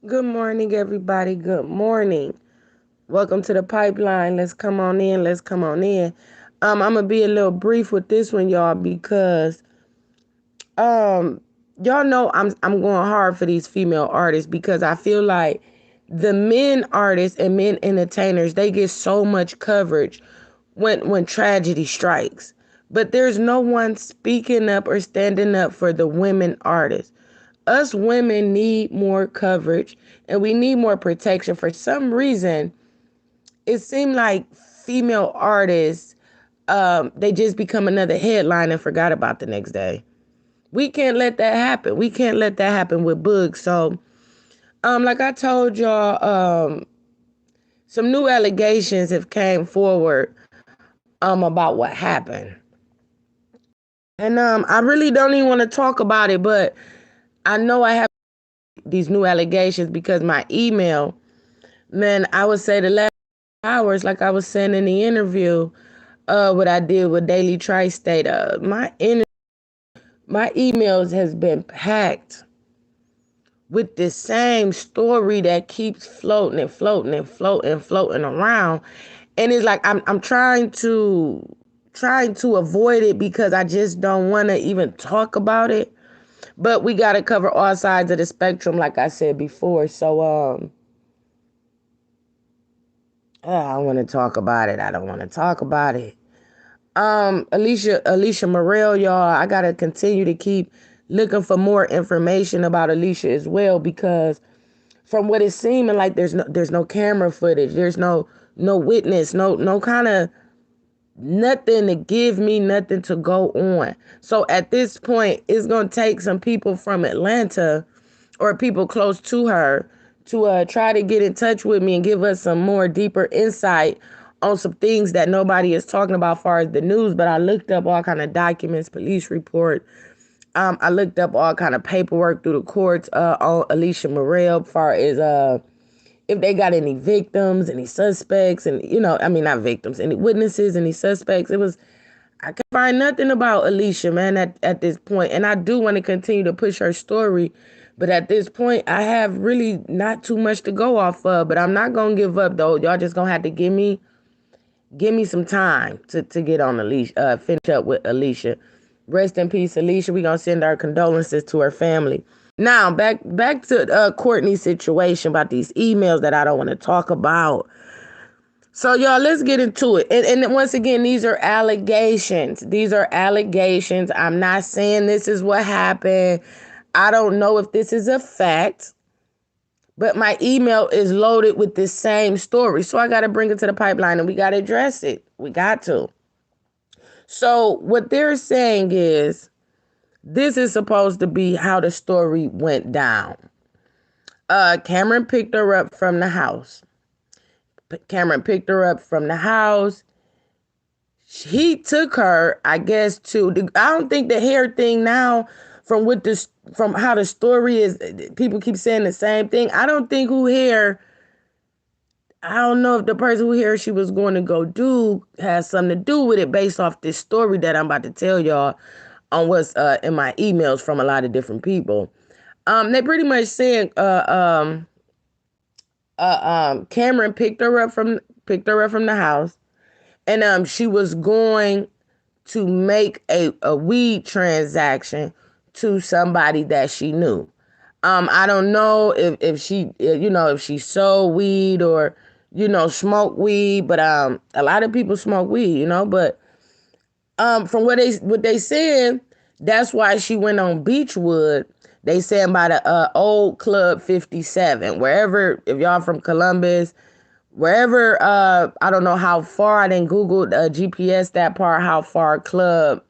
Good morning, everybody. Good morning. Welcome to the pipeline. Let's come on in. Let's come on in. I'm gonna be a little brief with this one, y'all, because um, y'all know I'm going hard for these female artists because I feel like the men artists and men entertainers they get so much coverage when tragedy strikes, but there's no one speaking up or standing up for the women artists. Us women need more coverage and we need more protection. For some reason, it seemed like female artists, they just become another headline and forgot about the next day. We can't let that happen. We can't let that happen with Boog. So, like I told y'all, some new allegations have came forward, about what happened. And I really don't even want to talk about it, but I know I have these new allegations because my email, man, I would say the last hours, like I was saying in the interview, what I did with Daily Tri-State, my emails has been packed with this same story that keeps floating and floating and floating and floating around. And it's like I'm trying to avoid it because I just don't want to even talk about it. But we got to cover all sides of the spectrum, like I said before. So I don't want to talk about it. I don't want to talk about it. Alicia Morell, y'all, I gotta continue to keep looking for more information about Alicia as well, because from what it's seeming like there's no camera footage, there's no witness, no kind of nothing to give me nothing to go on. So at this point, it's gonna take some people from Atlanta or people close to her to try to get in touch with me and give us some more deeper insight on some things that nobody is talking about as far as the news. But I looked up all kind of documents, police report. I looked up all kind of paperwork through the courts on Alicia Morell as far as if they got any victims, any suspects, and I mean not victims, any witnesses, any suspects. I can find nothing about Alicia, man, at this point. And I do want to continue to push her story. But at this point, I have really not too much to go off of. But I'm not gonna give up though. Y'all just gonna have to give me some time to get on Alicia, finish up with Alicia. Rest in peace, Alicia. We gonna send our condolences to her family. Now back to Courtney's situation about these emails that I don't want to talk about. So y'all, let's get into it. And once again, these are allegations. These are allegations. I'm not saying this is what happened. I don't know if this is a fact, but my email is loaded with this same story. So I got to bring it to the pipeline and we got to address it. We got to. So what they're saying is this is supposed to be how the story went down. Cameron picked her up from the house. Cameron picked her up from the house. He took her, I guess, I don't think the hair thing now, from how the story is, people keep saying the same thing. I don't think I don't know if the person who hair she was going to go do has something to do with it based off this story that I'm about to tell y'all on what's in my emails from a lot of different people. They pretty much saying Cameron picked her up from the house, and she was going to make a weed transaction to somebody that she knew. I don't know if she sold weed or smoked weed, but a lot of people smoke weed, but from what they said, that's why she went on Beechwood. They saying by the old Club 57, wherever, if y'all from Columbus, wherever, I don't know how far, I didn't Google GPS that part, how far the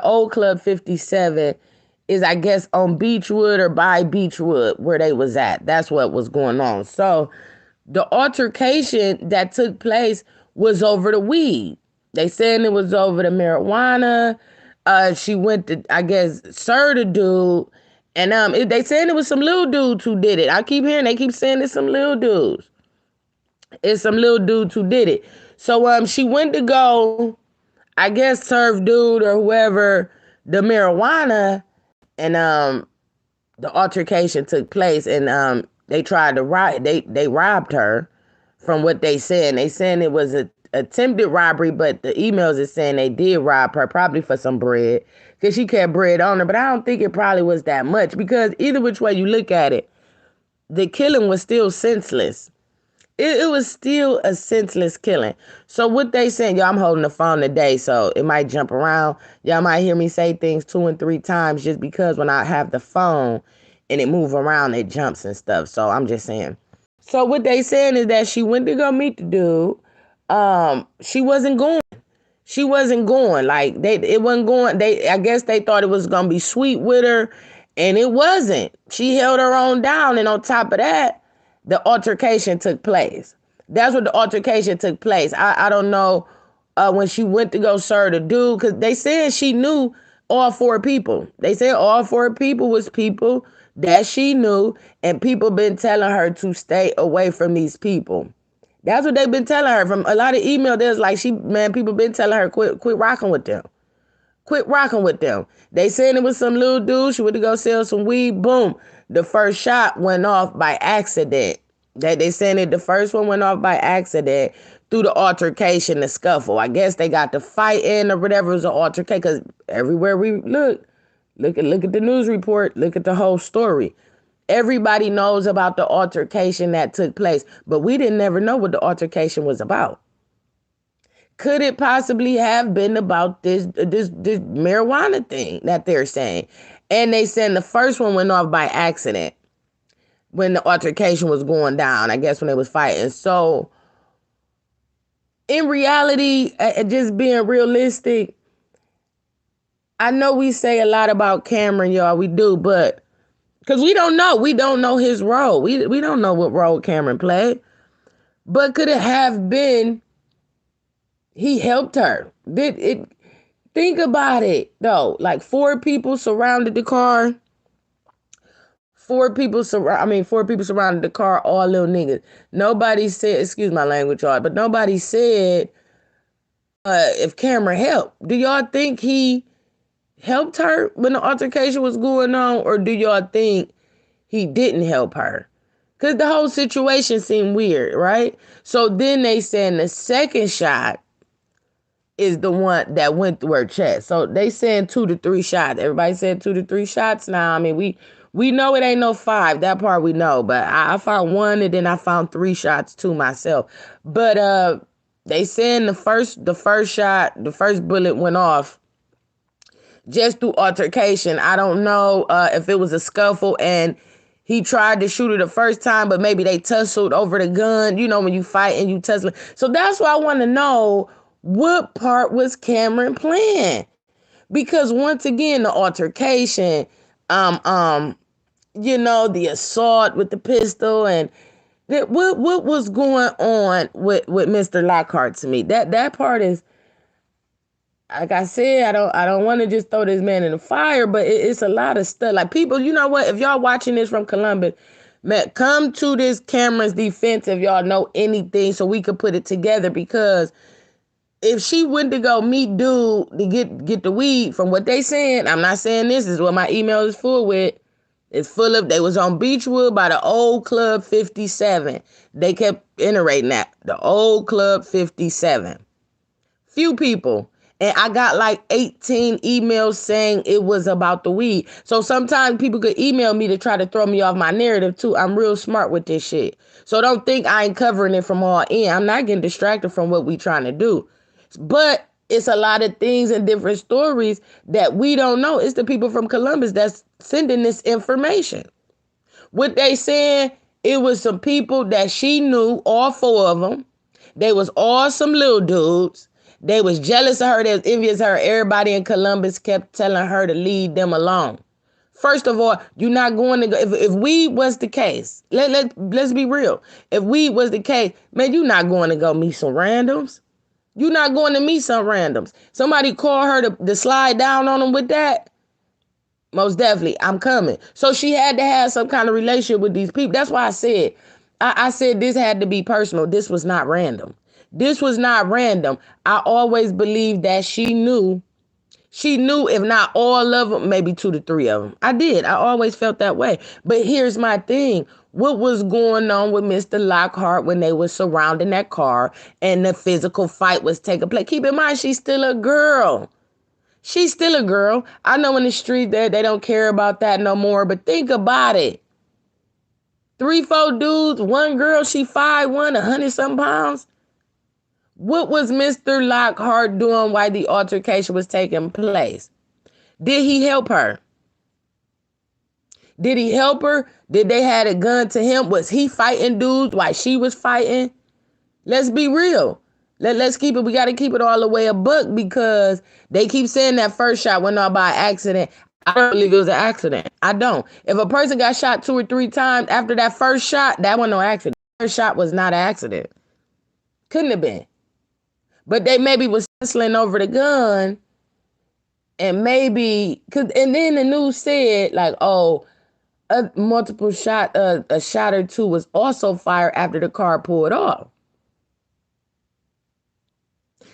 old Club 57 is, I guess, on Beechwood or by Beechwood where they was at. That's what was going on. So the altercation that took place was over the weed. They saying it was over the marijuana. She went to, I guess, serve the dude. And they saying it was some little dudes who did it. I keep hearing, they keep saying it's some little dudes. It's some little dudes who did it. So she went to go, I guess, serve dude or whoever the marijuana, and the altercation took place, and they tried to they robbed her. From what they said, they saying it was a attempted robbery, but the emails is saying they did rob her, probably for some bread, because she kept bread on her. But I don't think it probably was that much, because either which way you look at it, the killing was still senseless. It was still a senseless killing. So what they saying, y'all, I'm holding the phone today, so it might jump around. Y'all might hear me say things 2 and 3 times, just because when I have the phone and it move around, it jumps and stuff. So I'm just saying. So what they saying is that she went to go meet the dude. She wasn't going. She wasn't going. Like, it wasn't going. I guess they thought it was gonna be sweet with her, and it wasn't. She held her own down, and on top of that, the altercation took place. That's what the altercation took place. I don't know when she went to go serve the dude, because they said she knew all 4 people. They said all 4 people was people that she knew, and people been telling her to stay away from these people. That's what they've been telling her. From a lot of email, there's like, people been telling her, quit rocking with them. Quit rocking with them. They saying it was some little dude. She went to go sell some weed. Boom. The first shot went off by accident. They saying it, the first one went off by accident through the altercation, the scuffle. I guess they got the fight in or whatever. It was an altercation, because everywhere we look at the news report, look at the whole story. Everybody knows about the altercation that took place, but we didn't ever know what the altercation was about. Could it possibly have been about this marijuana thing that they're saying? And they said the first one went off by accident when the altercation was going down, I guess when they was fighting. So in reality, just being realistic, I know we say a lot about Cameron, y'all, we do, but because we don't know. We don't know his role. We don't know what role Cameron played. But could it have been he helped her? Did it? Think about it, though. Like, 4 people surrounded the car. 4 people surrounded the car, all little niggas. Nobody said, excuse my language, y'all, but nobody said if Cameron helped. Do y'all think he helped her when the altercation was going on, or do y'all think he didn't help her? Because the whole situation seemed weird, right? So then they said the second shot is the one that went through her chest. So they saying 2 to 3 shots. Everybody said 2 to 3 shots now. I mean, we know it ain't no 5. That part we know. But I found 1, and then I found 3 shots too myself. But they saying the first shot, the first bullet went off just through altercation. I don't know if it was a scuffle and he tried to shoot her the first time, but maybe they tussled over the gun. You know, when you fight and you tussle. So that's why I want to know, what part was Cameron playing? Because once again, the altercation, the assault with the pistol, and what was going on with Mr. Lockhart to me? That part is, like I said, I don't want to just throw this man in the fire, but it's a lot of stuff. Like, people, you know what? If y'all watching this from Columbus, man, come to this Cameron's defense if y'all know anything, so we could put it together. Because if she went to go meet dude to get the weed, from what they saying, I'm not saying this is what my email is full with. It's full of, they was on Beechwood by the old Club 57. They kept iterating that. The old Club 57. Few people. And I got like 18 emails saying it was about the weed. So sometimes people could email me to try to throw me off my narrative too. I'm real smart with this shit. So don't think I ain't covering it from all in. I'm not getting distracted from what we trying to do. But it's a lot of things and different stories that we don't know. It's the people from Columbus that's sending this information. What they saying, it was some people that she knew, all 4 of them. They was all some little dudes. They was jealous of her. They was envious of her. Everybody in Columbus kept telling her to leave them alone. First of all, you're not going to go. If weed was the case, let's be real. If weed was the case, man, you're not going to go meet some randoms. You're not going to meet some randoms. Somebody call her to slide down on them with that. Most definitely, I'm coming. So she had to have some kind of relationship with these people. That's why I said, I said this had to be personal. This was not random. This was not random. I always believed that she knew She knew, if not all of them, maybe 2 to 3 of them. I did. I always felt that way. But here's my thing. What was going on with Mr. Lockhart when they were surrounding that car and the physical fight was taking place? Keep in mind, she's still a girl. She's still a girl. I know in the street that they don't care about that no more, but think about it. 3, 4 dudes, one girl, she 5'1", 100-something pounds. What was Mr. Lockhart doing while the altercation was taking place? Did he help her? Did he help her? Did they have a gun to him? Was he fighting dudes while she was fighting? Let's be real. Let's keep it. We got to keep it all the way a buck, because they keep saying that first shot went off by accident. I don't believe it was an accident. I don't. If a person got shot 2 or 3 times after that first shot, that wasn't no accident. The first shot was not an accident. Couldn't have been. But they maybe was hustling over the gun, and maybe, and then the news said, like, oh, a multiple shot, a shot or 2 was also fired after the car pulled off.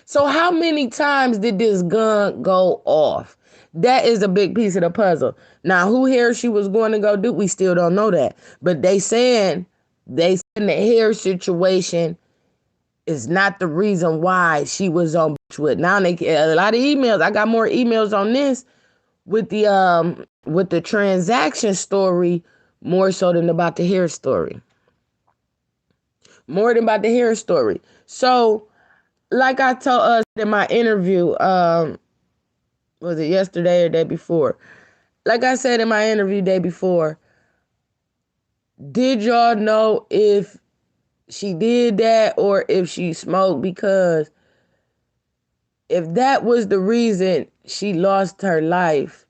So how many times did this gun go off? That is a big piece of the puzzle. Now, who Harris she was going to go do, we still don't know that. But they saying the Harris situation is not the reason why she was on Beachwood. Now they a lot of emails. I got more emails on this with the transaction story, more so than about the Harris story. More than about the Harris story. So, like I told us in my interview, was it yesterday or day before? Like I said in my interview day before, did y'all know if she did that or if she smoked? Because if that was the reason she lost her life,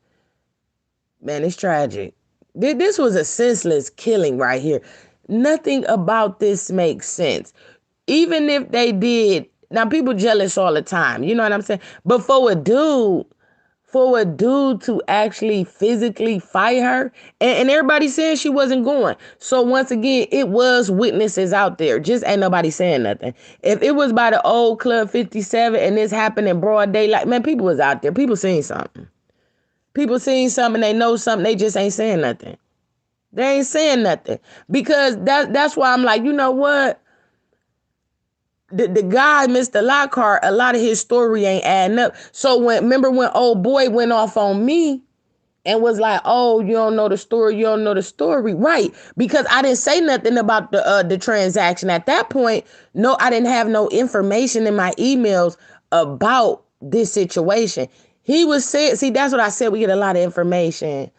man, it's tragic. This was a senseless killing right here. Nothing about this makes sense. Even if they did, now people jealous all the time, you know what I'm saying? But for a dude to actually physically fight her, and everybody saying she wasn't going. So once again, it was witnesses out there. Just ain't nobody saying nothing. If it was by the old Club 57 and this happened in broad daylight, man, people was out there. People seen something. People seen something, they know something, they just ain't saying nothing. They ain't saying nothing. Because that's why I'm like, you know what? The guy, Mr. Lockhart, a lot of his story ain't adding up. So remember when old boy went off on me and was like, oh, you don't know the story, you don't know the story. Right. Because I didn't say nothing about the transaction. At that point, no, I didn't have no information in my emails about this situation. He was saying, see, that's what I said. We get a lot of information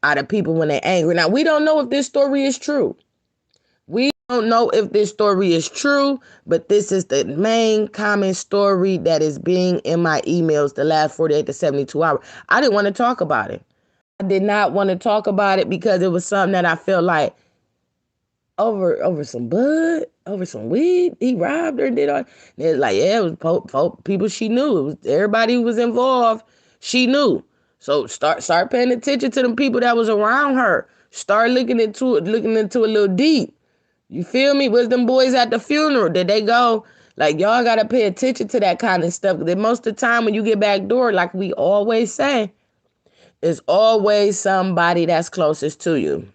out of people when they're angry. Now, we don't know if this story is true. We don't know if this story is true, but this is the main common story that is being in my emails the last 48 to 72 hours. I didn't want to talk about it. I did not want to talk about it because it was something that I felt like over some bud, over some weed, he robbed her, did all. It's like, yeah, it was people she knew. It was everybody who was involved, she knew. So start paying attention to them people that was around her. Start looking into it a little deep. You feel me? Was them boys at the funeral? Did they go? Like, y'all got to pay attention to that kind of stuff. Because most of the time when you get back door, like we always say, there's always somebody that's closest to you.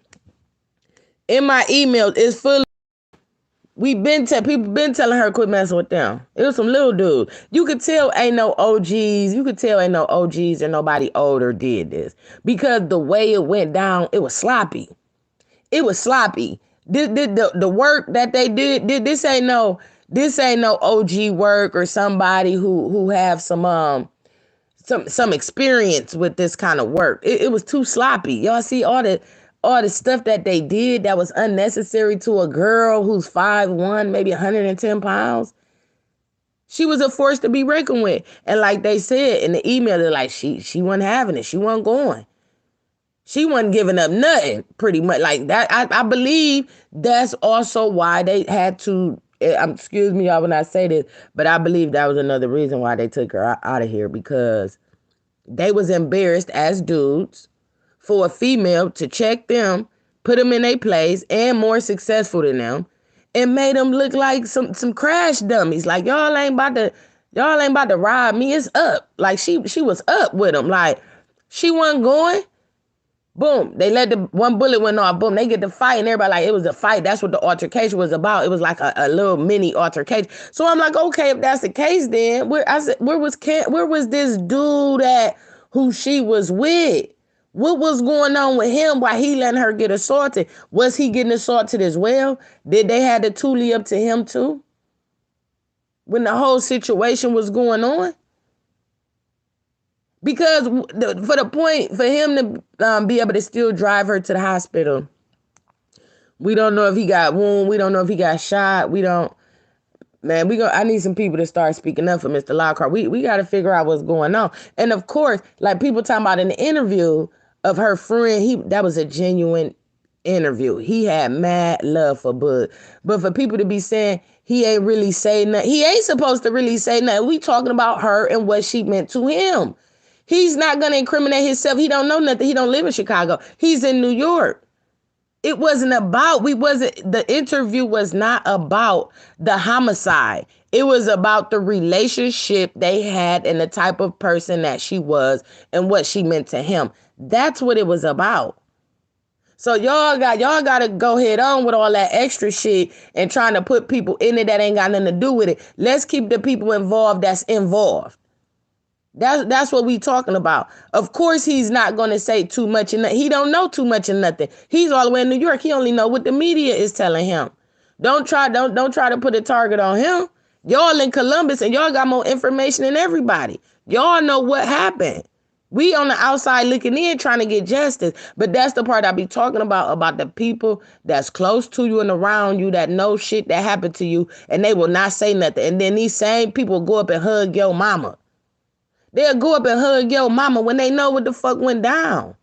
In my emails, it's full. People been telling her quit messing with them. It was some little dude. You could tell ain't no OGs. You could tell ain't no OGs and nobody older did this. Because the way it went down, it was sloppy. It was sloppy. The work that they did, this ain't no OG work or somebody who have some experience with this kind of work. It was too sloppy. Y'all see all the stuff that they did that was unnecessary to a girl who's 5'1", maybe 110 pounds. She was a force to be reckoned with. And like they said in the email, they're like, she wasn't having it. She wasn't going. She wasn't giving up nothing, pretty much like that. I believe that's also why they had to, excuse me, y'all, when I say this, but I believe that was another reason why they took her out of here, because they was embarrassed as dudes for a female to check them, put them in their place, and more successful than them, and made them look like some crash dummies. Like, y'all ain't about Y'all ain't about to rob me. It's up. Like she was up with him. Like she wasn't going. Boom. They let the one bullet went off. Boom. They get the fight and everybody like it was a fight. That's what the altercation was about. It was like a little mini altercation. So I'm like, okay, if that's the case, then where was this dude at who she was with? What was going on with him while he letting her get assaulted? Was he getting assaulted as well? Did they have the toolie up to him too? When the whole situation was going on? Because for the point, for him to be able to still drive her to the hospital, we don't know if he got wounded. We don't know if he got shot. We don't, man, I need some people to start speaking up for Mr. Lockhart. We got to figure out what's going on. And of course, like people talking about in the interview of her friend, that was a genuine interview. He had mad love for Boog. But for people to be saying he ain't really say nothing, he ain't supposed to really say nothing. We talking about her and what she meant to him. He's not going to incriminate himself. He don't know nothing. He don't live in Chicago. He's in New York. It wasn't about, the interview was not about the homicide. It was about the relationship they had and the type of person that she was and what she meant to him. That's what it was about. So y'all got to go head on with all that extra shit and trying to put people in it that ain't got nothing to do with it. Let's keep the people involved that's involved. That's what we talking about. Of course, he's not going to say too much. He don't know too much of nothing. He's all the way in New York. He only know what the media is telling him. Don't try to put a target on him. Y'all in Columbus and y'all got more information than everybody. Y'all know what happened. We on the outside looking in trying to get justice. But that's the part I be talking about the people that's close to you and around you that know shit that happened to you and they will not say nothing. And then these same people go up and hug your mama. They'll go up and hug your mama when they know what the fuck went down.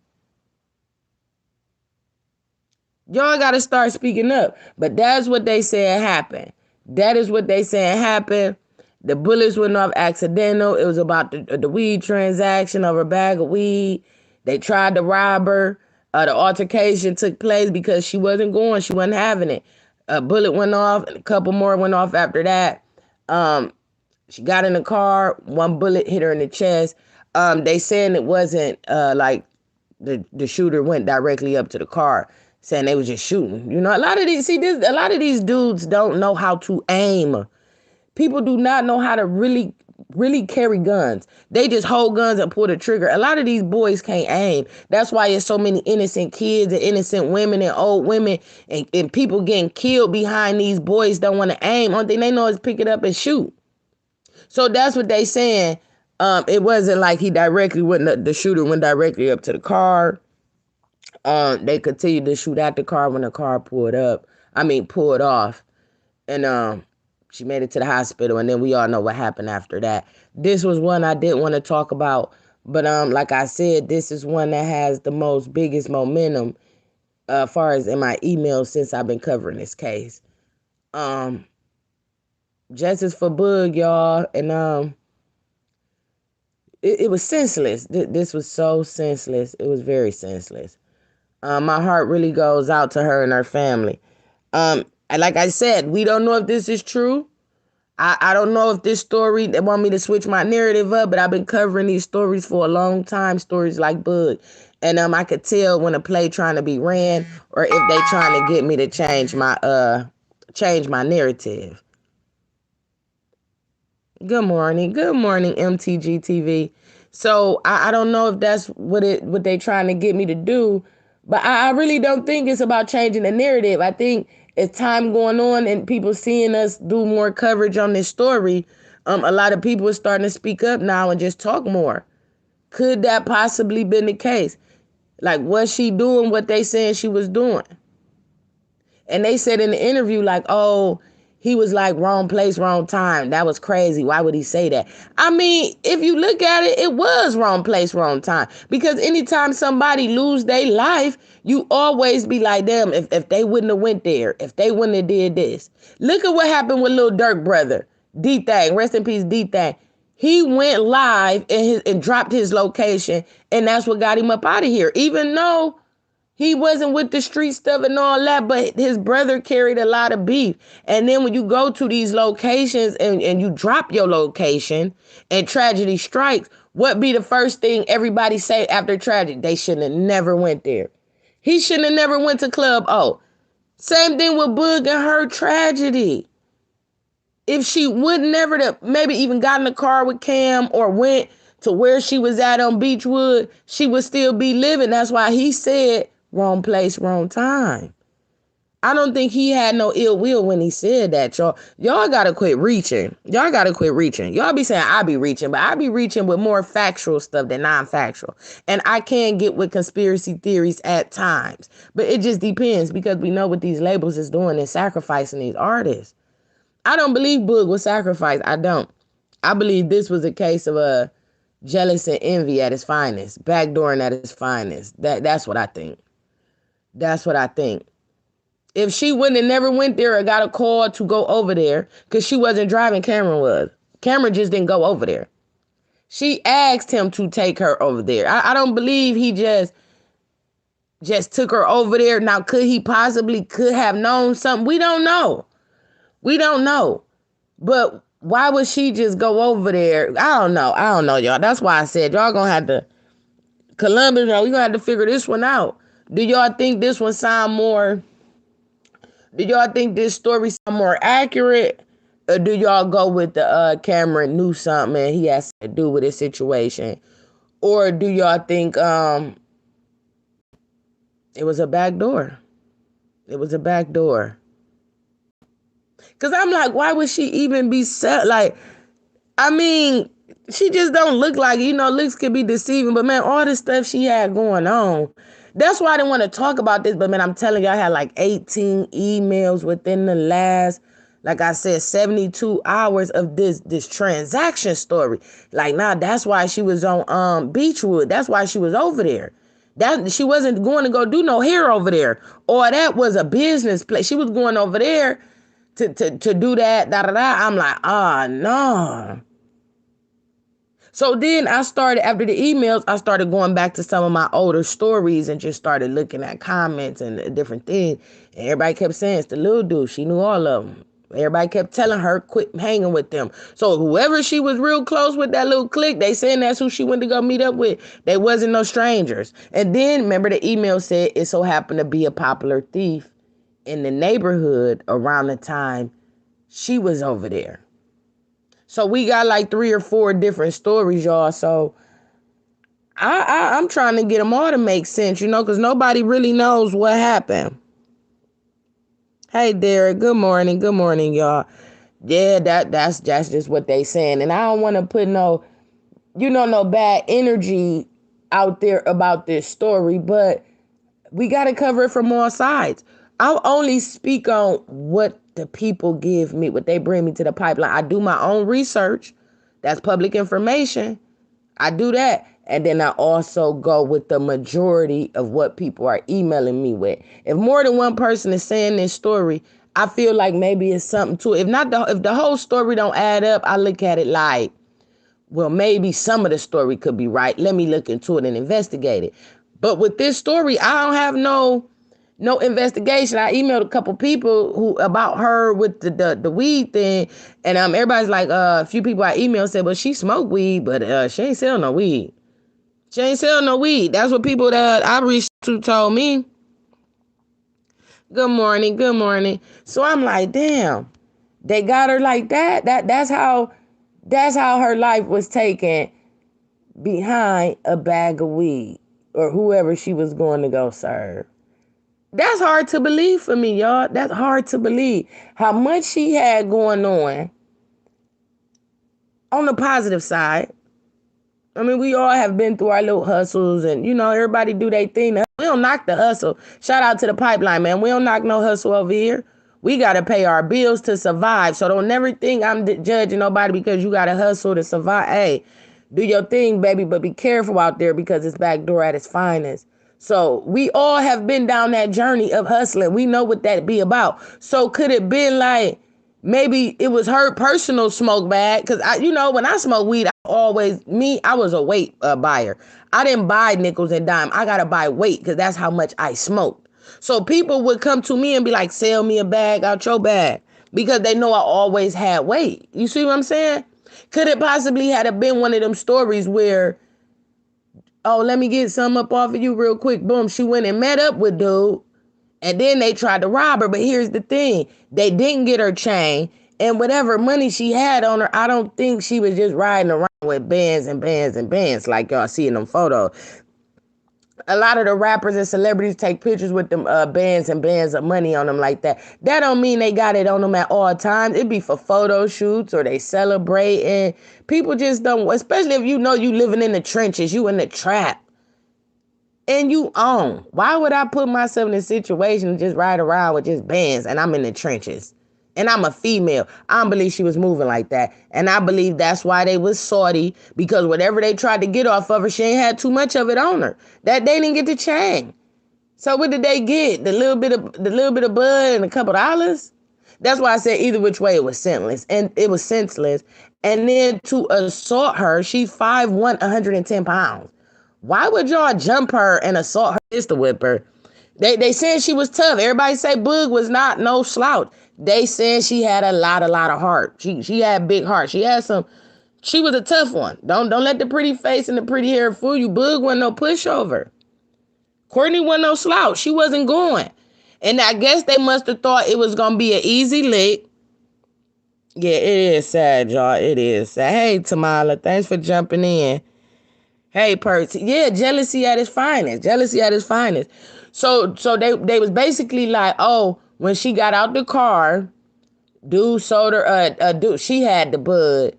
Y'all got to start speaking up. But that's what they said happened. That is what they said happened. The bullets went off accidental. It was about the weed transaction of a bag of weed. They tried to rob her. The altercation took place because she wasn't going. She wasn't having it. A bullet went off. And a couple more went off after that. She got in the car. One bullet hit her in the chest. They saying it wasn't like the shooter went directly up to the car, saying they was just shooting. You know, a lot of these dudes don't know how to aim. People do not know how to really carry guns. They just hold guns and pull the trigger. A lot of these boys can't aim. That's why there's so many innocent kids and innocent women and old women and people getting killed behind these boys don't want to aim. Only thing they know is pick it up and shoot. So that's what they saying. It wasn't like the shooter went directly up to the car. They continued to shoot at the car when the car pulled off. And she made it to the hospital. And then we all know what happened after that. This was one I didn't want to talk about. But like I said, this is one that has the biggest momentum as far as in my emails since I've been covering this case. Justice for Boog, y'all. And it was senseless. This was so senseless. It was very senseless. My heart really goes out to her and her family. And like I said, we don't know if this is true. I don't know if this story, they want me to switch my narrative up, but I've been covering these stories for a long time, stories like Boog. And I could tell when a play trying to be ran or if they trying to get me to change my narrative. Good morning, MTG TV. So I don't know if that's what they trying to get me to do, but I really don't think it's about changing the narrative. I think as time going on and people seeing us do more coverage on this story, a lot of people are starting to speak up now and just talk more. Could that possibly been the case? Like, was she doing what they saying she was doing? And they said in the interview, like, oh, he was like, wrong place, wrong time. That was crazy. Why would he say that? I mean, if you look at it, it was wrong place, wrong time. Because anytime somebody lose their life, you always be like, damn, if they wouldn't have went there, if they wouldn't have did this. Look at what happened with Lil Durk brother, D-Thang, rest in peace, D-Thang. He went live and dropped his location, and that's what got him up out of here. Even though He wasn't with the street stuff and all that, but his brother carried a lot of beef. And then when you go to these locations and you drop your location and tragedy strikes, what be the first thing everybody say after tragedy? They shouldn't have never went there. He shouldn't have never went to Club O. Same thing with Boog and her tragedy. If she would never have maybe even got in the car with Cam or went to where she was at on Beechwood, she would still be living. That's why he said, wrong place, wrong time. I don't think he had no ill will when he said that, y'all. Y'all got to quit reaching. Y'all got to quit reaching. Y'all be saying I be reaching, but I be reaching with more factual stuff than non-factual. And I can get with conspiracy theories at times. But it just depends because we know what these labels is doing and sacrificing these artists. I don't believe Boog was sacrificed. I don't. I believe this was a case of jealous and envy at its finest, backdooring at its finest. That's what I think. That's what I think. If she wouldn't have never went there or got a call to go over there, because she wasn't driving, Cameron was. Cameron just didn't go over there. She asked him to take her over there. I don't believe he just took her over there. Now, could he possibly could have known something? We don't know. We don't know. But why would she just go over there? I don't know. I don't know, y'all. That's why I said y'all gonna have to, Columbus, y'all, we gonna have to figure this one out. Do y'all think this one sound more, do y'all think this story sound more accurate? Or do y'all go with the Cameron knew something and he has to do with his situation? Or do y'all think it was a back door? It was a back door. Because I'm like, why would she even be set? Like, I mean, she just don't look like, looks could be deceiving. But, man, all this stuff she had going on. That's why I didn't want to talk about this. But, man, I'm telling you, I had like 18 emails within the last, like I said, 72 hours of this transaction story. Like, nah, that's why she was on Beechwood. That's why she was over there. That she wasn't going to go do no hair over there. Or that was a business place. She was going over there to do that, I'm like, no. So then I started, after the emails, I started going back to some of my older stories and just started looking at comments and different things. And everybody kept saying, it's the little dude. She knew all of them. Everybody kept telling her, quit hanging with them. So whoever she was real close with, that little clique, they saying that's who she went to go meet up with. They wasn't no strangers. And then, remember, the email said it so happened to be a popular thief in the neighborhood around the time she was over there. So we got like 3 or 4 different stories, y'all. So I'm trying to get them all to make sense, because nobody really knows what happened. Hey, Derek. Good morning. Good morning, y'all. Yeah, that's just what they saying. And I don't want to put no bad energy out there about this story, but we got to cover it from all sides. I'll only speak on what the people give me, what they bring me to the pipeline. I do my own research. That's public information. I do that. And then I also go with the majority of what people are emailing me with. If more than one person is saying this story, I feel like maybe it's something to it. If the whole story don't add up, I look at it like, well, maybe some of the story could be right. Let me look into it and investigate it. But with this story, I don't have no investigation. I emailed a couple people about her with the weed thing, and everybody's like, a few people I emailed said, well, she smoked weed, but she ain't sell no weed. She ain't sell no weed. That's what people that I reached to told me. Good morning, good morning. So I'm like, damn, they got her like that. That's how her life was taken, behind a bag of weed or whoever she was going to go serve. That's hard to believe for me, y'all. That's hard to believe how much she had going on the positive side. I mean, we all have been through our little hustles and, everybody do their thing. We don't knock the hustle. Shout out to the pipeline, man. We don't knock no hustle over here. We got to pay our bills to survive. So don't never think I'm judging nobody because you got to hustle to survive. Hey, do your thing, baby, but be careful out there because it's backdoor at its finest. So we all have been down that journey of hustling. We know what that be about. So could it be like maybe it was her personal smoke bag. Because when I smoke weed, I was a weight buyer. I didn't buy nickels and dime. I gotta buy weight because that's how much I smoked. So people would come to me and be like, sell me a bag out your bag, because they know I always had weight. You see what I'm saying? Could it possibly have been one of them stories where, oh, let me get some up off of you real quick. Boom, she went and met up with dude. And then they tried to rob her. But here's the thing. They didn't get her chain. And whatever money she had on her, I don't think she was just riding around with bands and bands and bands like y'all see in them photos. A lot of the rappers and celebrities take pictures with them bands and bands of money on them like that. That don't mean they got it on them at all times. It be for photo shoots or they celebrate. And people just don't, especially if you living in the trenches, you in the trap. And you own. Why would I put myself in a situation to just ride around with just bands and I'm in the trenches? And I'm a female. I don't believe she was moving like that. And I believe that's why they was salty, because whatever they tried to get off of her, she ain't had too much of it on her. That they didn't get the chain. So what did they get? The little bit of bud and a couple dollars? That's why I said either which way it was senseless. And it was senseless. And then to assault her, she's 5'1", 110 pounds. Why would y'all jump her and assault her, pistol whip her? They said she was tough. Everybody say Boog was not no slouch. They said she had a lot of heart. She had big heart. She was a tough one. Don't let the pretty face and the pretty hair fool you. Boog wasn't no pushover. Courtney wasn't no slouch. She wasn't going. And I guess they must have thought it was gonna be an easy lick. Yeah, it is sad, y'all. It is sad. Hey, Tamala, thanks for jumping in. Hey, Percy. Yeah, jealousy at its finest. Jealousy at its finest. So they was basically like, oh, when she got out the car, dude sold her dude. She had the bud.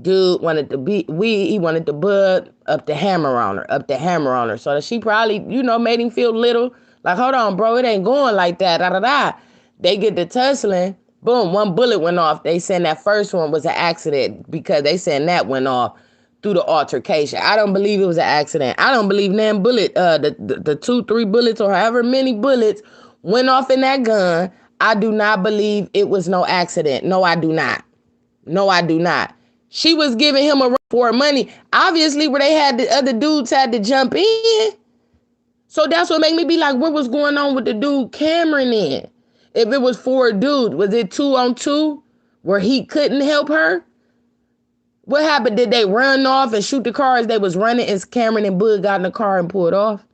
Dude wanted the weed. He wanted the bud, up the hammer on her. So that she probably, made him feel little. Like, hold on, bro, it ain't going like that. Da da da. They get to tussling. Boom, one bullet went off. They saying that first one was an accident because they saying that went off through the altercation. I don't believe it was an accident. I don't believe that bullet, the 2-3 bullets or however many bullets went off in that gun. I do not believe it was no accident. No, I do not. No, I do not. She was giving him a run for money. Obviously, where the other dudes had to jump in. So that's what made me be like, what was going on with the dude Cameron in? If it was 4 dudes, was it 2-on-2 where he couldn't help her? What happened? Did they run off and shoot the car as they was running as Cameron and Boog got in the car and pulled off?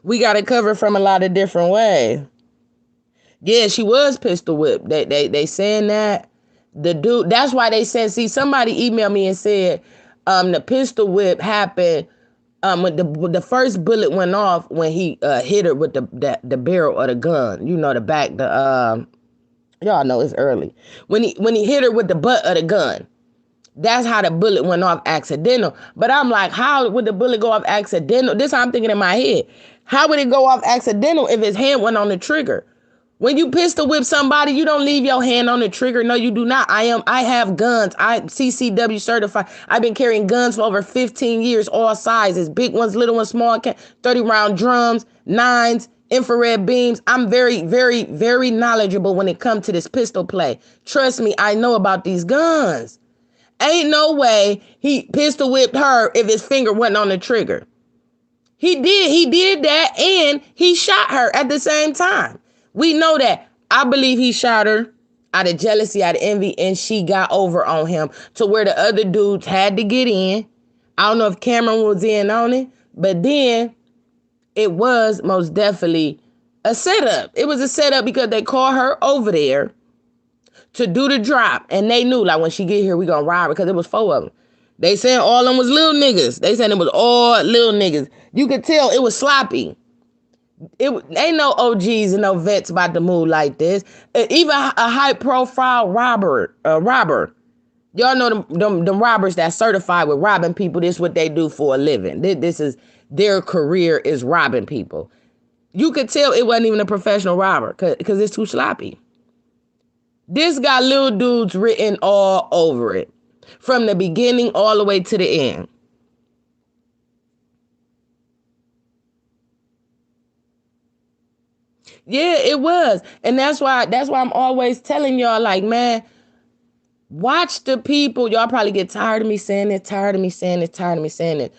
We got it covered from a lot of different ways. Yeah, she was pistol whipped. They saying that. The dude, that's why they said, see, somebody emailed me and said the pistol whip happened when the first bullet went off when he hit her with the barrel of the gun. The back, y'all know it's early. When he hit her with the butt of the gun. That's how the bullet went off accidental. But I'm like, how would the bullet go off accidental? This is how I'm thinking in my head. How would it go off accidental if his hand went on the trigger? When you pistol whip somebody, you don't leave your hand on the trigger. No, you do not. I have guns. I'm CCW certified. I've been carrying guns for over 15 years, all sizes, big ones, little ones, small, 30 round drums, 9s, infrared beams. I'm very, very, very knowledgeable when it comes to this pistol play. Trust me, I know about these guns. Ain't no way he pistol whipped her if his finger wasn't on the trigger. He did that, and he shot her at the same time. We know that. I believe he shot her out of jealousy, out of envy, and she got over on him to where the other dudes had to get in. I don't know if Cameron was in on it, but then it was most definitely a setup. It was a setup because they called her over there to do the drop. And they knew, like, when she get here, we gonna rob her, because it was 4 of them. They said all of them was little niggas. They said it was all little niggas. You could tell it was sloppy. It ain't no OGs and no vets about to move like this. Even a high-profile robber. Y'all know them robbers that certified with robbing people. This is what they do for a living. This is their career, is robbing people. You could tell it wasn't even a professional robber because it's too sloppy. This got little dudes written all over it, from the beginning all the way to the end. Yeah, it was. And that's why I'm always telling y'all, like, man, watch the people. Y'all probably get tired of me saying it, tired of me saying it, tired of me saying it.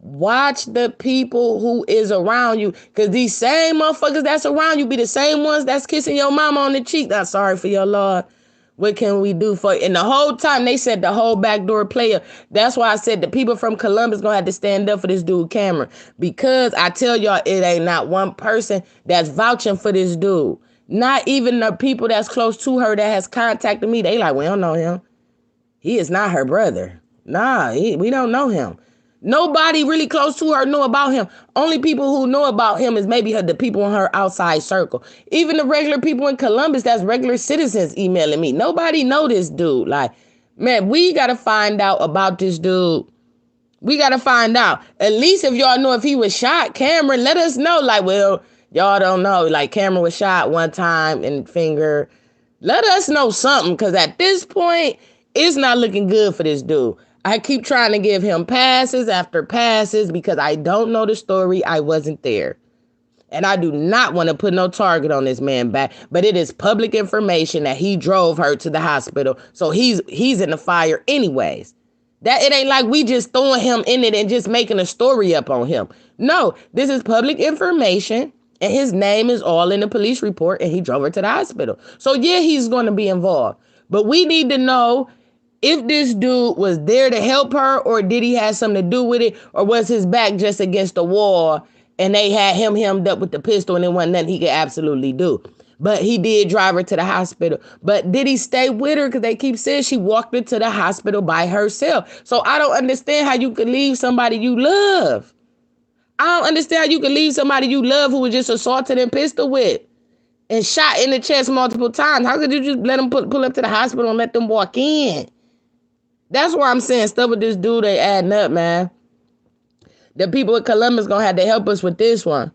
Watch the people who is around you. Because these same motherfuckers that's around you be the same ones that's kissing your mama on the cheek. Not sorry for your Lord. What can we do for you? And the whole time they said the whole backdoor player. That's why I said the people from Columbus gonna have to stand up for this dude Cameron. Because I tell y'all, it ain't not one person that's vouching for this dude. Not even the people that's close to her that has contacted me. They like, we don't know him. He is not her brother. Nah, we don't know him. Nobody really close to her know about him. Only people who know about him is maybe the people in her outside circle. Even the regular people in Columbus, that's regular citizens emailing me. Nobody know this dude. Like, man, we got to find out about this dude. We got to find out. At least if y'all know if he was shot, Cameron, let us know. Like, well, y'all don't know. Like, Cameron was shot one time in the finger. Let us know something, because at this point, it's not looking good for this dude. I keep trying to give him passes after passes because I don't know the story. I wasn't there. And I do not want to put no target on this man back. But it is public information that he drove her to the hospital. So he's in the fire anyways. That it ain't like we just throwing him in it and just making a story up on him. No, this is public information. And his name is all in the police report. And he drove her to the hospital. So yeah, he's going to be involved. But we need to know if this dude was there to help her, or did he have something to do with it, or was his back just against the wall and they had him hemmed up with the pistol and it wasn't nothing he could absolutely do. But he did drive her to the hospital. But did he stay with her? Because they keep saying she walked into the hospital by herself. So I don't understand how you could leave somebody you love. I don't understand how you could leave somebody you love who was just assaulted and pistol whipped and shot in the chest multiple times. How could you just let them pull up to the hospital and let them walk in? That's why I'm saying stuff with this dude ain't adding up, man. The people in Columbus gonna have to help us with this one.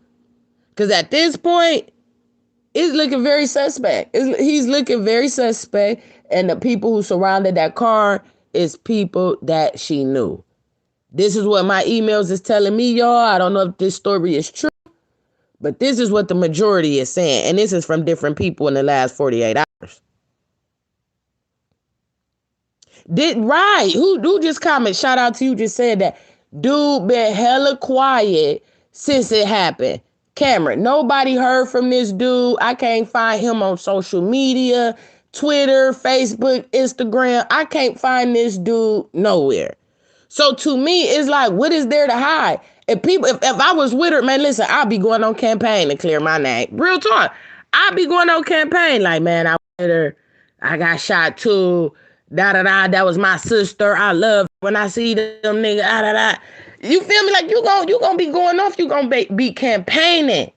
Because at this point, it's looking very suspect. He's looking very suspect. And the people who surrounded that car is people that she knew. This is what my emails is telling me, y'all. I don't know if this story is true, but this is what the majority is saying. And this is from different people in the last 48 hours. Who just comment? Shout out to you, just said that. Dude been hella quiet since it happened. Cameron, nobody heard from this dude. I can't find him on social media, Twitter, Facebook, Instagram. I can't find this dude nowhere. So to me, it's like, what is there to hide? If I was with her, man, listen, I'll be going on campaign to clear my name. Real talk. I'll be going on campaign like, man, I with her. I got shot too. Da da da. That was my sister. I love when I see them niggas. Da da da. You feel me? Like you gonna be going off. You gonna be campaigning.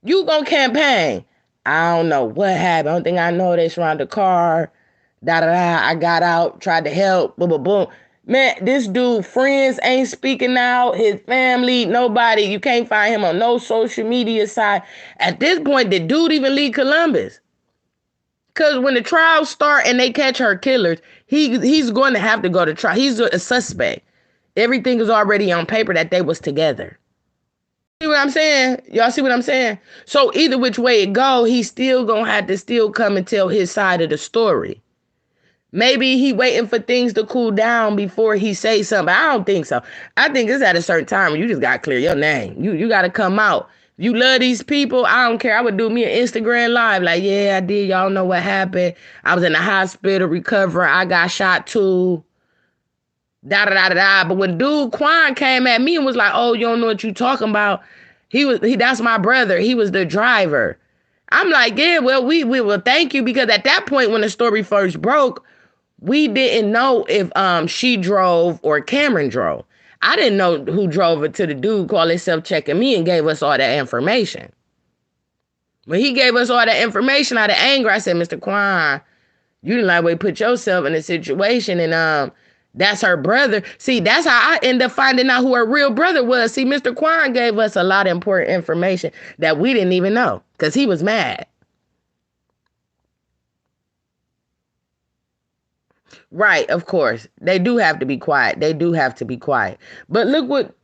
You gonna campaign. I don't know what happened. Only thing I know, they surrounded the car. Da da da. I got out, tried to help. Boom boom boom. Man, this dude, friends ain't speaking out. His family, nobody. You can't find him on no social media side. At this point, did dude even leave Columbus? Because when the trials start and they catch her killers, he's going to have to go to trial. He's a suspect. Everything is already on paper that they was together. See what I'm saying? Y'all see what I'm saying? So either which way it go, he's still going to have to still come and tell his side of the story. Maybe he waiting for things to cool down before he say something. I don't think so. I think it's at a certain time where you just got to clear your name. You got to come out. You love these people, I don't care. I would do me an Instagram live. Like, yeah, I did. Y'all know what happened. I was in the hospital recovering. I got shot too. Da da da da da. But when dude Quan came at me and was like, oh, you don't know what you talking about. That's my brother. He was the driver. I'm like, yeah, well, we will thank you, because at that point when the story first broke, we didn't know if she drove or Cameron drove. I didn't know who drove it, to the dude called himself checking me and gave us all that information. When he gave us all that information out of anger, I said, Mr. Quan, you didn't like way put yourself in a situation, and that's her brother. See, that's how I end up finding out who her real brother was. See, Mr. Quan gave us a lot of important information that we didn't even know because he was mad. Right, of course. They do have to be quiet. They do have to be quiet. But look what,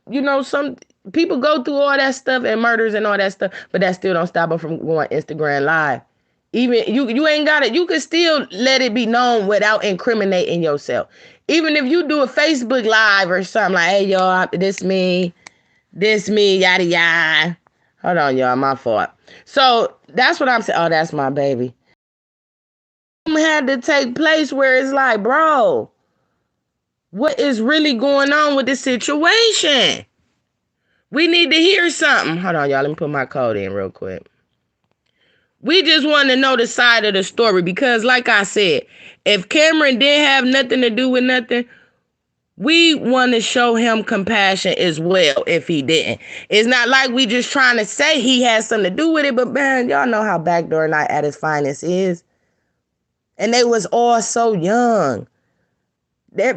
People go through all that stuff and murders and all that stuff, but that still don't stop them from going Instagram live. Even you ain't got it. You can still let it be known without incriminating yourself. Even if you do a Facebook live or something like, hey y'all, this me, yada yada. Hold on, y'all, my fault. So that's what I'm saying. Oh, that's my baby. Had to take place where it's like, bro, what is really going on with the situation? We need to hear something. Hold on, y'all. Let me put my code in real quick. We just want to know the side of the story because, like I said, if Cameron didn't have nothing to do with nothing, we want to show him compassion as well if he didn't. It's not like we just trying to say he has something to do with it, but man, y'all know how Backdoor Night at its finest is. And they was all so young.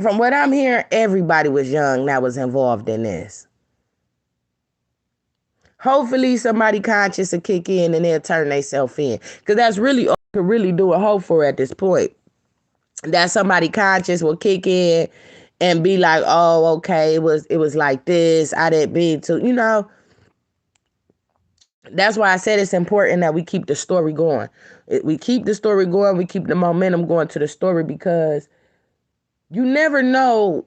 From what I'm hearing, everybody was young that was involved in this. Hopefully somebody conscious will kick in and they'll turn themselves in. Because that's really all I could really do a hope for at this point. That somebody conscious will kick in and be like, oh, okay, it was like this. I didn't mean to, That's why I said it's important that we keep the story going. We keep the story going. We keep the momentum going to the story because you never know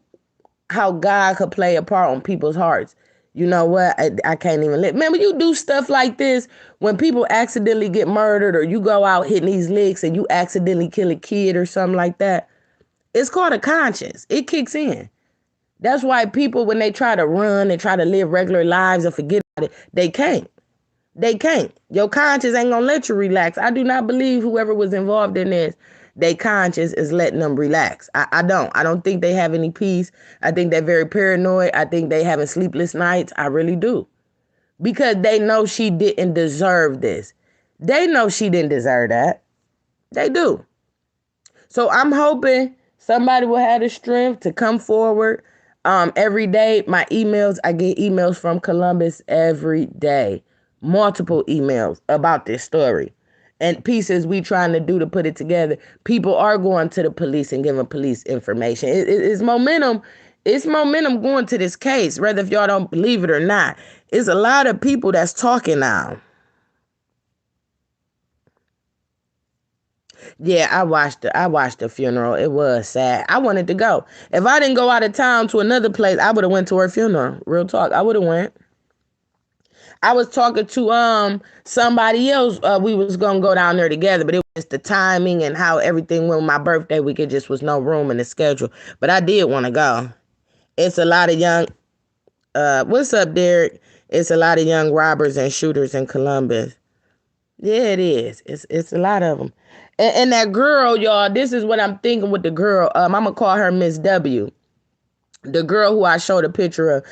how God could play a part on people's hearts. You know what? I can't even let. Man, when you do stuff like this, when people accidentally get murdered or you go out hitting these licks and you accidentally kill a kid or something like that, it's called a conscience. It kicks in. That's why people, when they try to run and try to live regular lives and forget about it, they can't. They can't. Your conscience ain't gonna let you relax. I do not believe whoever was involved in this, they conscience is letting them relax. I don't. I don't think they have any peace. I think they're very paranoid. I think they having sleepless nights. I really do. Because they know she didn't deserve this. They know she didn't deserve that. They do. So I'm hoping somebody will have the strength to come forward. Every day, my emails, I get emails from Columbus every day. Multiple emails about this story. And pieces we trying to do to put it together. People are going to the police and giving police information. It's momentum. It's momentum going to this case, whether if y'all don't believe it or not. It's a lot of people that's talking now. Yeah, I watched the funeral. It was sad. I wanted to go. If I didn't go out of town to another place, I would have went to her funeral. Real talk. I would have went. I was talking to somebody else. We was gonna go down there together, but it was just the timing and how everything went with my birthday week. It just was no room in the schedule. But I did want to go. It's a lot of young. What's up, Derek? It's a lot of young robbers and shooters in Columbus. Yeah, it is. It's a lot of them. And that girl, y'all, this is what I'm thinking with the girl. I'm going to call her Miss W. The girl who I showed a picture of.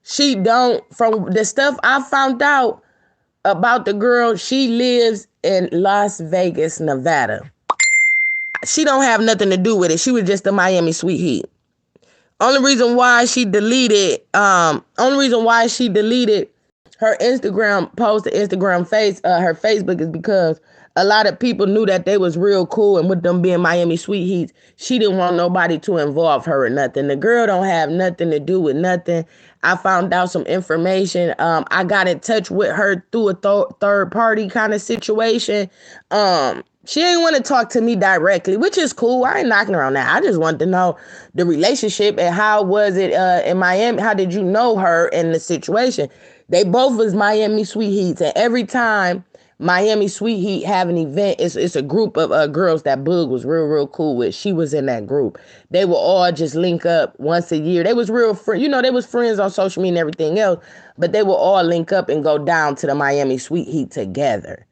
She don't, from the stuff I found out about the girl, she lives in Las Vegas, Nevada. She don't have nothing to do with it. She was just a Miami sweet heat. Only reason why she deleted her Instagram post, her Facebook is because a lot of people knew that they was real cool, and with them being Miami sweet heats, she didn't want nobody to involve her or nothing. The girl don't have nothing to do with nothing. I found out some information. I got in touch with her through a third party kind of situation. She ain't want to talk to me directly, which is cool. I ain't knocking her on that. I just wanted to know the relationship and how was it in Miami? How did you know her in the situation? They both was Miami Sweet Heats, and every time Miami Sweet Heat have an event, it's a group of girls that Boog was real cool with. She was in that group. They would all just link up once a year. They was real friends. They was friends on social media and everything else, but they would all link up and go down to the Miami Sweet Heat together.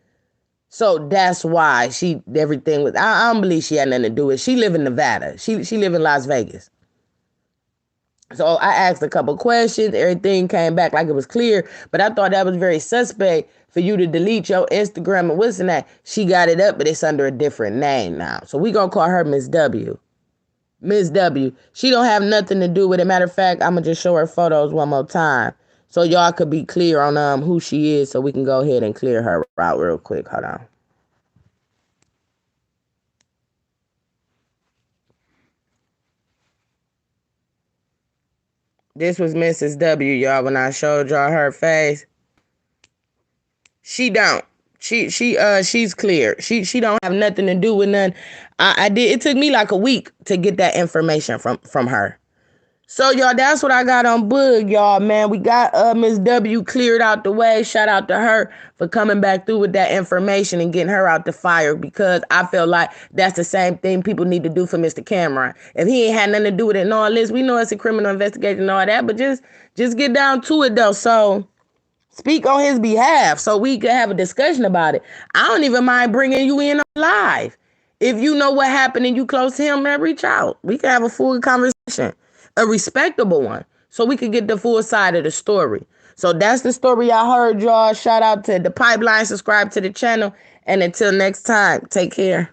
So that's why everything was, I don't believe she had nothing to do with it. She live in Nevada. She live in Las Vegas. So I asked a couple questions. Everything came back like it was clear, but I thought that was very suspect for you to delete your Instagram and what's in that. She got it up, but it's under a different name now. So we gonna call her Miss W. Miss W. She don't have nothing to do with it. Matter of fact, I'm gonna just show her photos one more time so y'all could be clear on who she is, so we can go ahead and clear her out real quick. Hold on. This was Mrs. W, y'all, when I showed y'all her face. She don't. She's clear. She don't have nothing to do with none. I did. It took me like a week to get that information from her. So y'all, that's what I got on Boog, y'all, man. We got Miss W cleared out the way. Shout out to her for coming back through with that information and getting her out the fire, because I feel like that's the same thing people need to do for Mr. Cameron. If he ain't had nothing to do with it and all this, we know it's a criminal investigation and all that, but just get down to it though. So speak on his behalf so we could have a discussion about it. I don't even mind bringing you in live. If you know what happened and you close to him, man, reach out. We can have a full conversation, a respectable one, so we could get the full side of the story. So that's the story I heard, y'all. Shout out to the pipeline, subscribe to the channel, and until next time, take care.